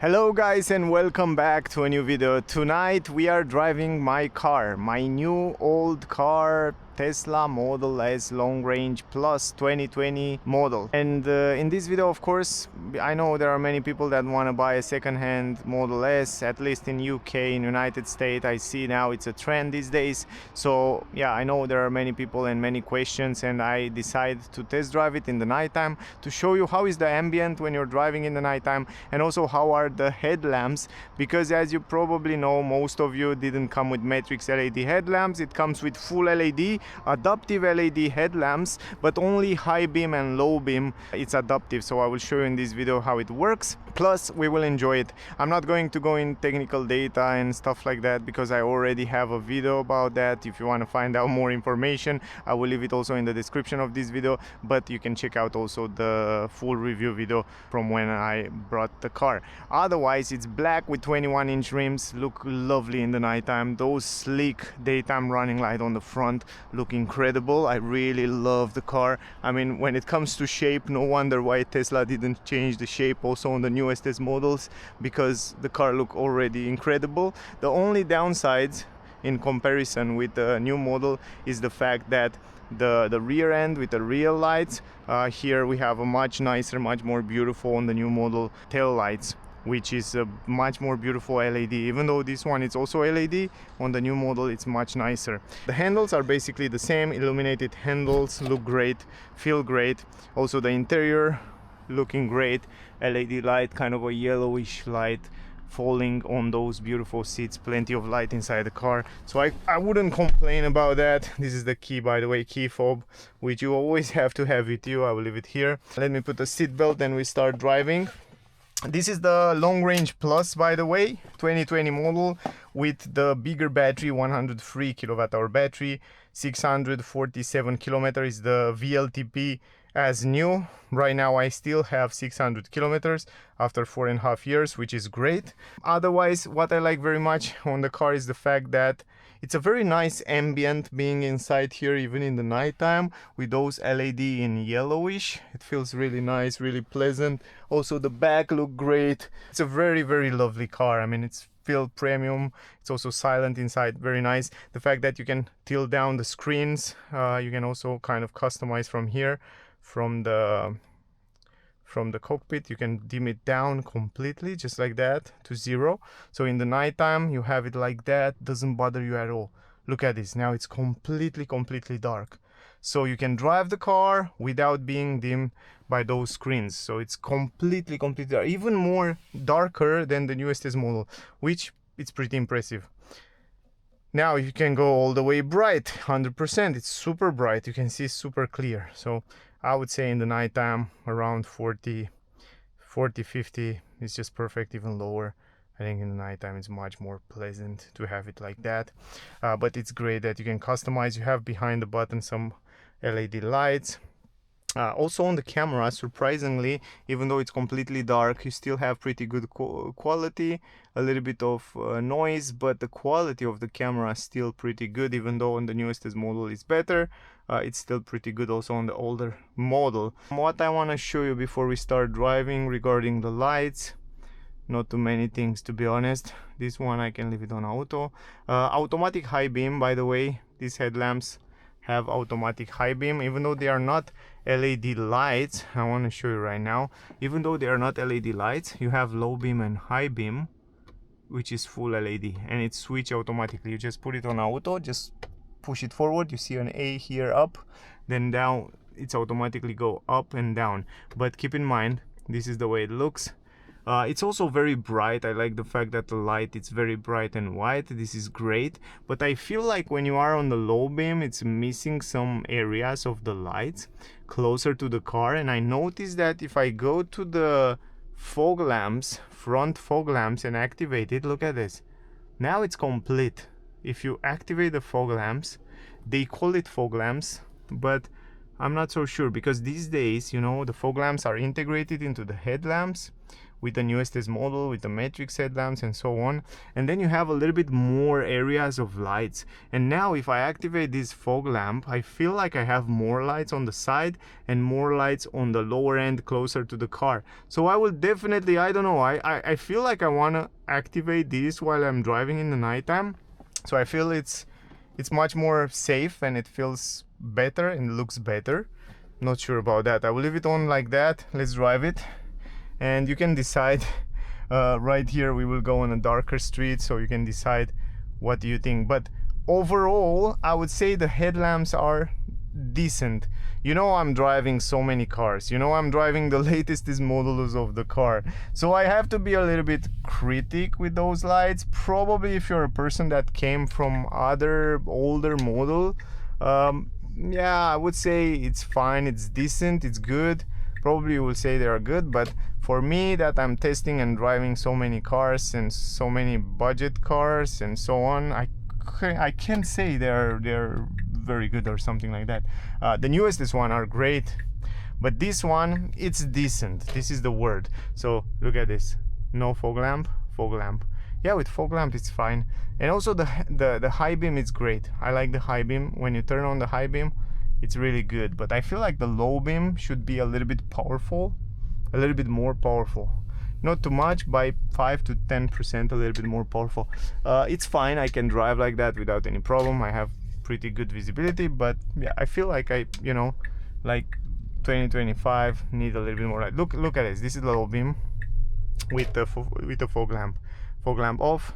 Hello guys and welcome back to a new video. Tonight we are driving my car, my new old car, Tesla Model S Long Range Plus 2020 model. And in this video, of course, I know there are many people that want to buy a second-hand Model S, at least in UK, in United States. I see now it's a trend these days. So yeah, I know there are many people and many questions, and I decided to test drive it in the nighttime to show you how is the ambient when you're driving in the nighttime, and also how are the headlamps, because as you probably know, most of you didn't come with matrix LED headlamps. It comes with full LED, adaptive LED headlamps, but only high beam and low beam it's adaptive. So I will show you in this video how it works, plus we will enjoy it. I'm not going to go in technical data and stuff like that because I already have a video about that. If you want to find out more information, I will leave it also in the description of this video, but you can check out also the full review video from when I brought the car. Otherwise, it's black with 21-inch rims, look lovely in the nighttime. Those sleek daytime running light on the front look incredible. I really love the car. I mean, when it comes to shape, no wonder why Tesla didn't change the shape also on the newest S models, because the car look already incredible. The only downsides in comparison with the new model is the fact that the rear end with the rear lights, here we have a much nicer, much more beautiful on the new model tail lights, which is a much more beautiful LED. Even though this one is also LED, on the new model it's much nicer. The handles are basically the same, illuminated handles, look great, feel great. Also the interior looking great, LED light, kind of a yellowish light falling on those beautiful seats, plenty of light inside the car, so I wouldn't complain about that. This is the key, by the way, key fob, which you always have to have with you. I will leave it here. Let me put the seat belt and we start driving. This is the Long Range Plus, by the way, 2020 model with the bigger battery, 103 kilowatt hour battery, 647 kilometers, the VLTP as new. Right now I still have 600 kilometers after 4.5 years, which is great. Otherwise, what I like very much on the car is the fact that it's a very nice ambient being inside here, even in the nighttime, with those LED in yellowish. It feels really nice, really pleasant. Also the back look great. It's a very, very lovely car. I mean, it's feel premium. It's also silent inside, very nice. The fact that you can tilt down the screens, you can also kind of customize from here, from the cockpit. You can dim it down completely, just like that, to 0. So in the nighttime you have it like that, doesn't bother you at all. Look at this, now it's completely dark, so you can drive the car without being dimmed by those screens. So it's completely dark, even more darker than the newest S model, which it's pretty impressive. Now you can go all the way bright, 100%. It's super bright, you can see super clear. So I would say in the nighttime around 40, 50 is just perfect, even lower. I think in the nighttime it's much more pleasant to have it like that. But it's great that you can customize. You have behind the button some LED lights. Also on the camera, surprisingly, even though it's completely dark, you still have pretty good quality, a little bit of noise, but the quality of the camera is still pretty good. Even though on the newest model is better, it's still pretty good also on the older model. What I want to show you before we start driving regarding the lights, not too many things, to be honest. This one I can leave it on auto. Automatic high beam, by the way. These headlamps have automatic high beam, even though they are not LED lights. I want to show you right now. Even though they are not LED lights, you have low beam and high beam, which is full LED, and it's switch automatically. You just put it on auto, just push it forward, you see an A here up, then down, it's automatically go up and down. But keep in mind, this is the way it looks. It's also very bright. I like the fact that the light, it's very bright and white. This is great, but I feel like when you are on the low beam, it's missing some areas of the lights closer to the car. And I noticed that if I go to the fog lamps, front fog lamps, and activate it, look at this, now it's complete. If you activate the fog lamps, they call it fog lamps, but I'm not so sure, because these days, you know, the fog lamps are integrated into the headlamps, with the newest model, with the matrix headlamps and so on. And then you have a little bit more areas of lights. And now if I activate this fog lamp, I feel like I have more lights on the side and more lights on the lower end closer to the car. So I will definitely, I don't know, I feel like I want to activate this while I'm driving in the nighttime. So I feel it's much more safe and it feels better and looks better. Not sure about that. I will leave it on like that. Let's drive it and you can decide. Right here we will go on a darker street, so you can decide what do you think. But overall I would say the headlamps are decent. You know, I'm driving so many cars, you know, I'm driving the latest models of the car, so I have to be a little bit critic with those lights. Probably if you're a person that came from other older model, yeah, I would say it's fine, it's decent, it's good. Probably you will say they are good, but for me that I'm testing and driving so many cars and so many budget cars and so on, I can't say they're very good or something like that. The newest one are great, but this one, it's decent. This is the word. So look at this. No fog lamp, fog lamp. Yeah, with fog lamp it's fine. And also the high beam is great. I like the high beam. When you turn on the high beam, it's really good. But I feel like the low beam should be a little bit powerful, a little bit more powerful. Not too much, by 5 to 10%, a little bit more powerful. It's fine, I can drive like that without any problem. I have pretty good visibility, but yeah, I feel like you know, like 2025 need a little bit more light. Look at this. This is low beam with the fog lamp. Fog lamp off,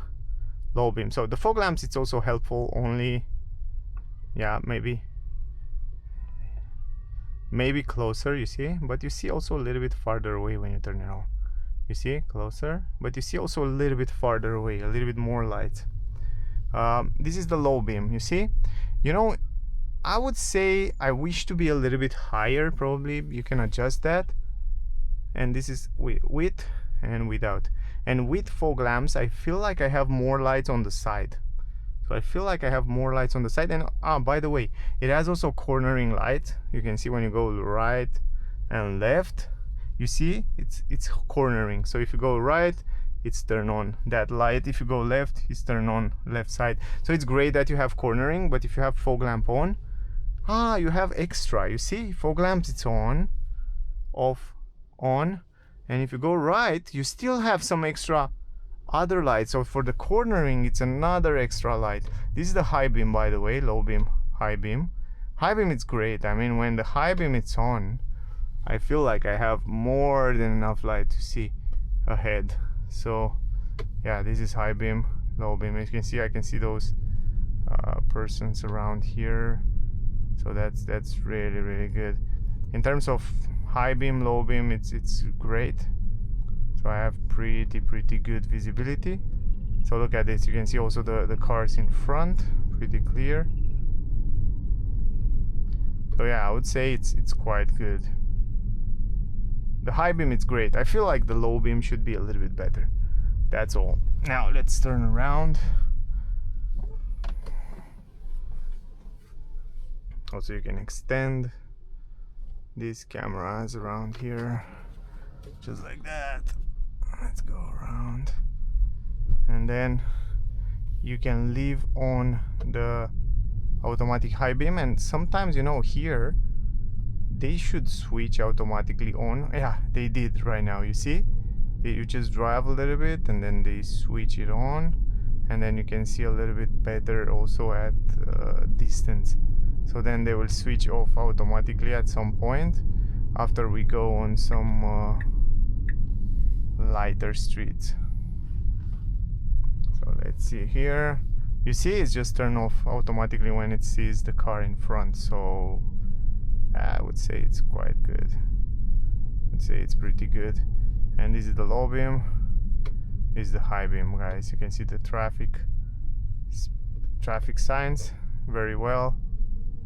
low beam. So the fog lamps, it's also helpful only, yeah, maybe closer, you see, but you see also a little bit farther away when you turn it on. You see closer, but you see also a little bit farther away, a little bit more light. This is the low beam, you see. You know, I would say I wish to be a little bit higher. Probably you can adjust that. And this is with and without. And with fog lamps, I feel like I have more lights on the side. So I feel like I have more lights on the side. And by the way, it has also cornering light. You can see when you go right and left, you see it's cornering. So if you go right, it's turned on that light. If you go left, it's turned on left side. So it's great that you have cornering. But if you have fog lamp on, you have extra. You see, fog lamps, it's on, off, on. And if you go right, you still have some extra other lights. So for the cornering, it's another extra light. This is the high beam, by the way. Low beam, high beam. High beam, it's great. I mean, when the high beam it's on, I feel like I have more than enough light to see ahead. So yeah, this is high beam, low beam. As you can see, I can see those persons around here. So that's really good. In terms of high beam, low beam, it's great. So I have pretty good visibility. So look at this. You can see also the cars in front, pretty clear. So yeah, I would say it's quite good. The high beam, it's great. I feel like the low beam should be a little bit better. That's all. Now let's turn around. Also, you can extend these cameras around here, just like that. Let's go around. And then you can leave on the automatic high beam, and sometimes, you know, here they should switch automatically on. Yeah, they did right now. You see, you just drive a little bit and then they switch it on, and then you can see a little bit better also at distance. So then they will switch off automatically at some point after we go on some lighter streets. So let's see here. You see, it's just turned off automatically when it sees the car in front. So I would say it's quite good. I'd say it's pretty good. And this is the low beam. This is the high beam, guys. You can see the traffic signs very well,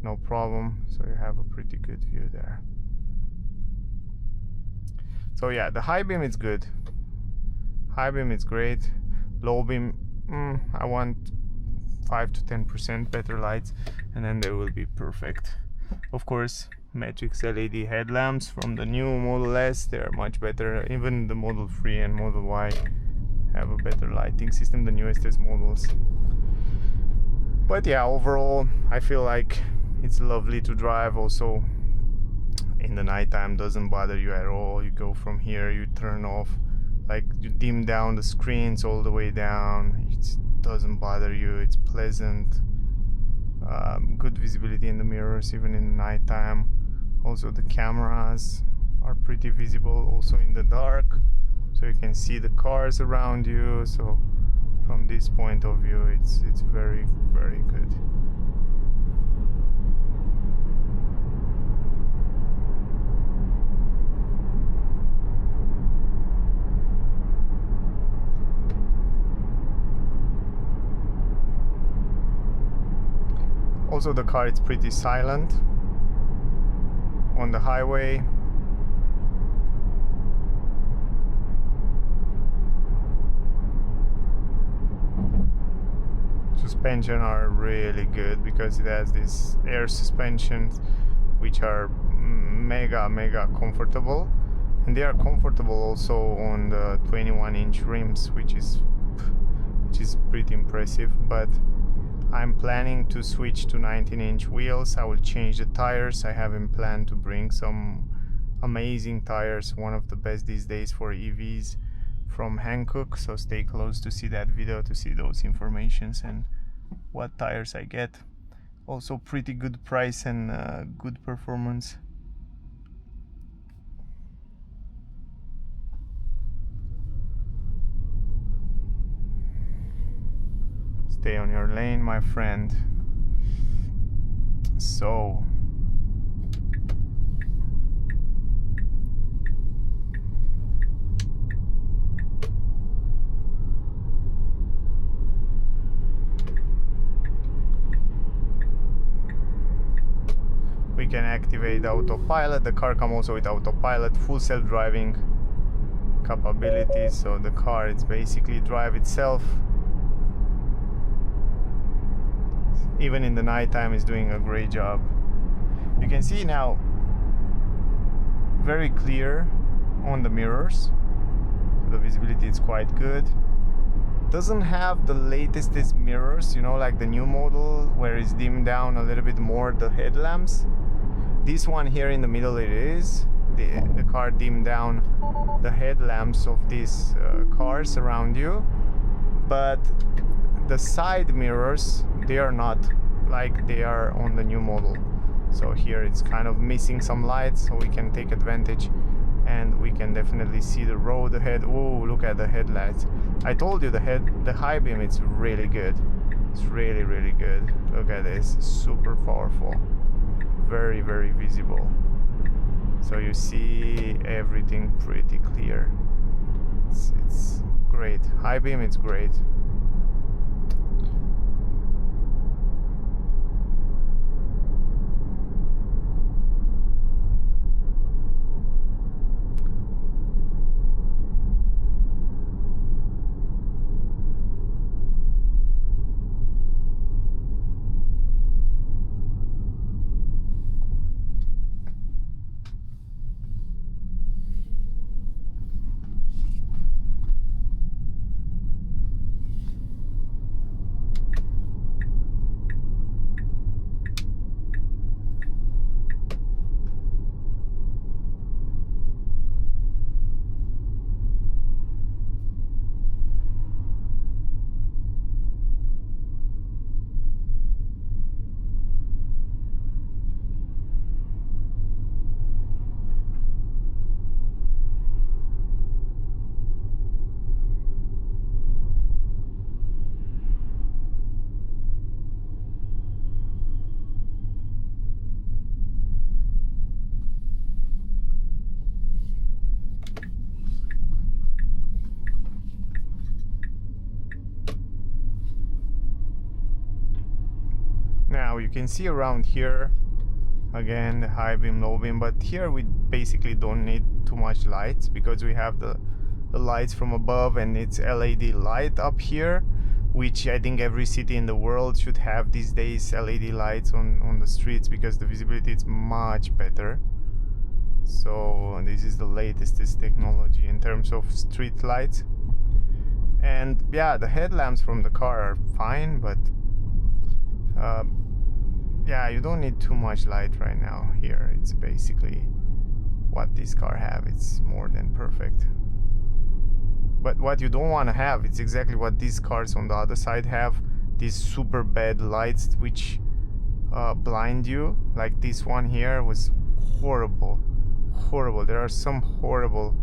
no problem. So you have a pretty good view there. So yeah, the high beam is good. High beam is great. Low beam, I want 5 to 10% better lights, and then they will be perfect. Of course, Matrix LED headlamps from the new Model S. They're much better. Even the Model 3 and Model Y have a better lighting system than newest models. But yeah, overall I feel like it's lovely to drive. Also in the nighttime, doesn't bother you at all. You go from here, you turn off, like you dim down the screens all the way down. It doesn't bother you. It's pleasant. Good visibility in the mirrors even in the nighttime. Also the cameras are pretty visible also in the dark, so you can see the cars around you. So from this point of view, it's very, very good. Also the car is pretty silent on the highway. Suspension are really good because it has these air suspensions which are mega comfortable, and they are comfortable also on the 21-inch rims, which is pretty impressive. But I'm planning to switch to 19-inch wheels. I will change the tires. I have in plan to bring some amazing tires, one of the best these days for EVs, from Hankook. So stay close to see that video to see those informations and what tires I get. Also pretty good price and good performance. Stay on your lane, my friend. So we can activate autopilot. The car comes also with autopilot, full self-driving capabilities, so the car it's basically drive itself. Even in the nighttime is doing a great job. You can see now very clear on the mirrors. The visibility is quite good. Doesn't have the latest mirrors, you know, like the new model where it's dimmed down a little bit more the headlamps. This one here in the middle, it is the car dimmed down the headlamps of these cars around you, but the side mirrors, they are not like they are on the new model. So here it's kind of missing some lights, so we can take advantage and we can definitely see the road ahead. Oh, look at the headlights. I told you the high beam, it's really good. It's really good. Look at this, super powerful, very visible. So you see everything pretty clear. It's great. High beam, it's great. Now you can see around here again the high beam, low beam, but here we basically don't need too much lights because we have the lights from above and it's LED light up here. which I think every city in the world should have these days, LED lights on the streets, because the visibility is much better. So this is the latest technology in terms of street lights. And yeah, the headlamps from the car are fine, but yeah, you don't need too much light right now here. It's basically what this car have. It's more than perfect. But what you don't want to have, it's exactly what these cars on the other side have, these super bad lights which blind you. Like this one here was horrible. There are some horrible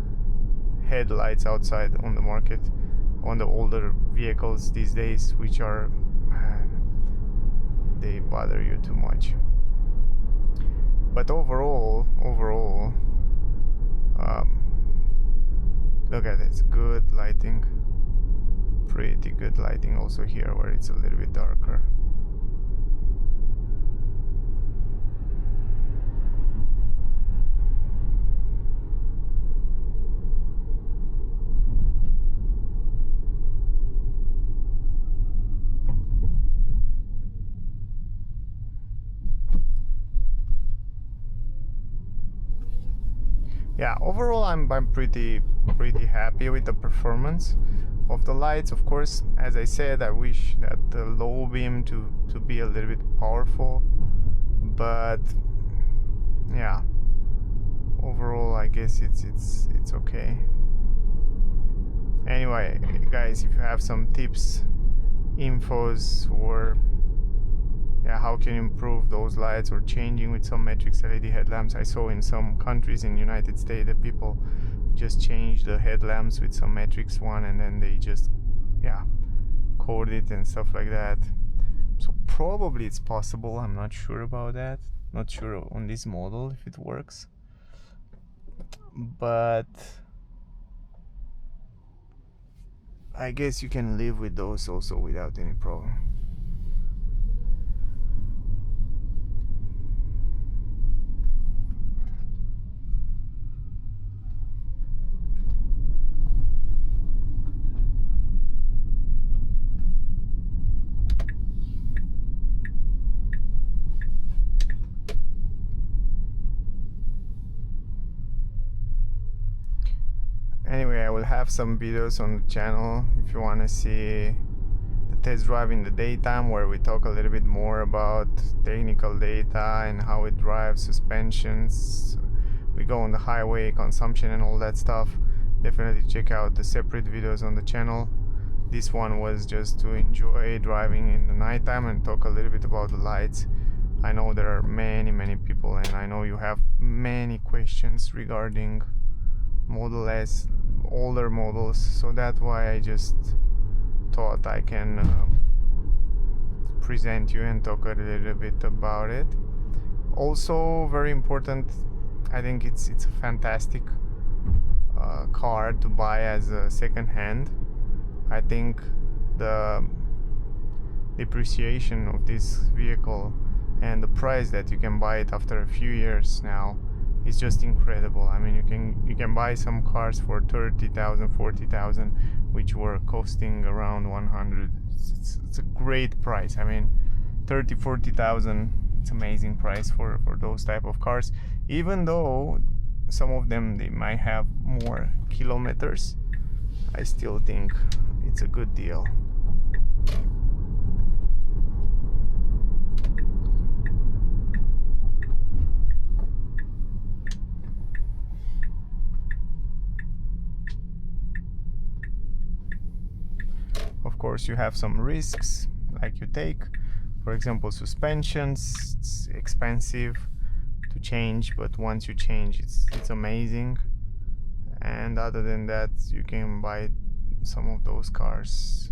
headlights outside on the market on the older vehicles these days, which are, they bother you too much. But overall, look at this, good lighting, pretty good lighting also here where it's a little bit darker. Yeah, overall I'm pretty happy with the performance of the lights. Of course, as I said, I wish that the low beam to be a little bit powerful, but yeah, overall I guess it's okay. Anyway, guys, if you have some tips, infos, or yeah, how can you improve those lights or changing with some matrix LED headlamps? I saw in some countries in United States that people just change the headlamps with some matrix one, and then they just, yeah, code it and stuff like that. So probably it's possible. I'm not sure about that. Not sure on this model if it works, but I guess you can live with those also without any problem. Anyway, I will have some videos on the channel if you want to see the test drive in the daytime, where we talk a little bit more about technical data and how it drives, suspensions. We go on the highway, consumption and all that stuff. Definitely check out the separate videos on the channel. This one was just to enjoy driving in the nighttime and talk a little bit about the lights. I know there are many people, and I know you have many questions regarding Model S, older models, so that's why I just thought I can present you and talk a little bit about it. Also very important, I think it's a fantastic car to buy as a second hand. I think the depreciation of this vehicle and the price that you can buy it after a few years now is just incredible. I mean, you can buy some cars for 30,000, 40,000, which were costing around 100. It's a great price. I mean, 30, 40,000. It's amazing price for those type of cars. Even though some of them, they might have more kilometers, I still think it's a good deal. Of course, you have some risks like you take. For example, suspensions, it's expensive to change, but once you change, it's amazing. And other than that, you can buy some of those cars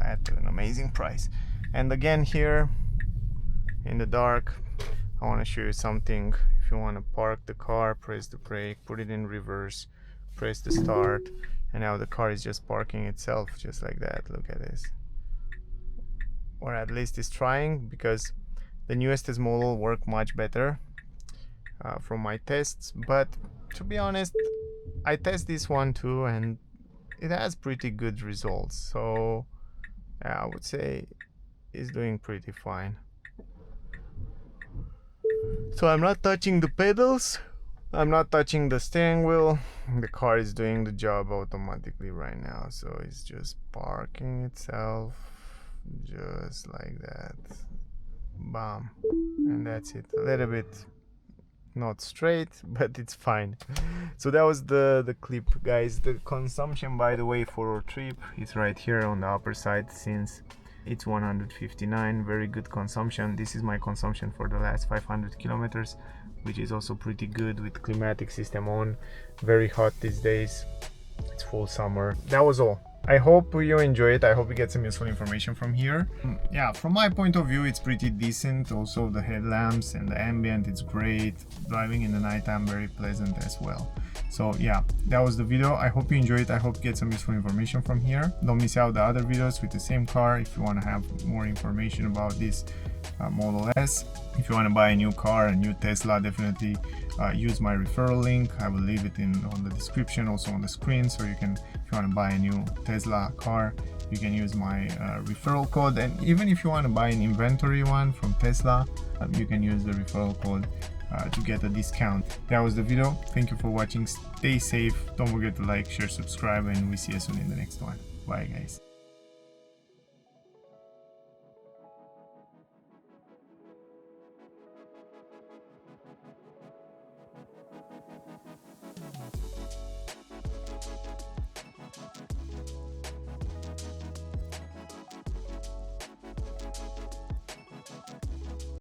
at an amazing price. And again, here in the dark, I want to show you something. If you want to park the car, press the brake, put it in reverse, press the start, and now the car is just parking itself just like that. Look at this. Or at least it's trying, because the newest model work much better from my tests. But to be honest, I test this one too, and it has pretty good results. So Yeah, I would say it's doing pretty fine. So I'm not touching the pedals, I'm not touching the steering wheel. The car is doing the job automatically right now, so it's just parking itself just like that. Bam. And that's it. A little bit not straight, but it's fine. So that was the clip, guys. The consumption, by the way, for our trip is right here on the upper side, since it's 159. Very good consumption. This is my consumption for the last 500 kilometers, which is also pretty good with climatic system on. Very hot these days, it's full summer. That was all. I hope you enjoy it. I hope you get some useful information from here. Yeah, from my point of view, it's pretty decent. Also, the headlamps and the ambient, it's great. Driving in the nighttime, very pleasant as well. So yeah, that was the video. I hope you enjoyed it. I hope you get some useful information from here. Don't miss out the other videos with the same car if you want to have more information about this Model S. If you want to buy a new car, a new Tesla, definitely use my referral link. I will leave it on the description, also on the screen, so you can, if you want to buy a new Tesla car, you can use my referral code. And even if you want to buy an inventory one from Tesla, you can use the referral code to get a discount. That was the video. Thank you for watching. Stay safe. Don't forget to like, share, subscribe, and we see you soon in the next one. Bye, guys.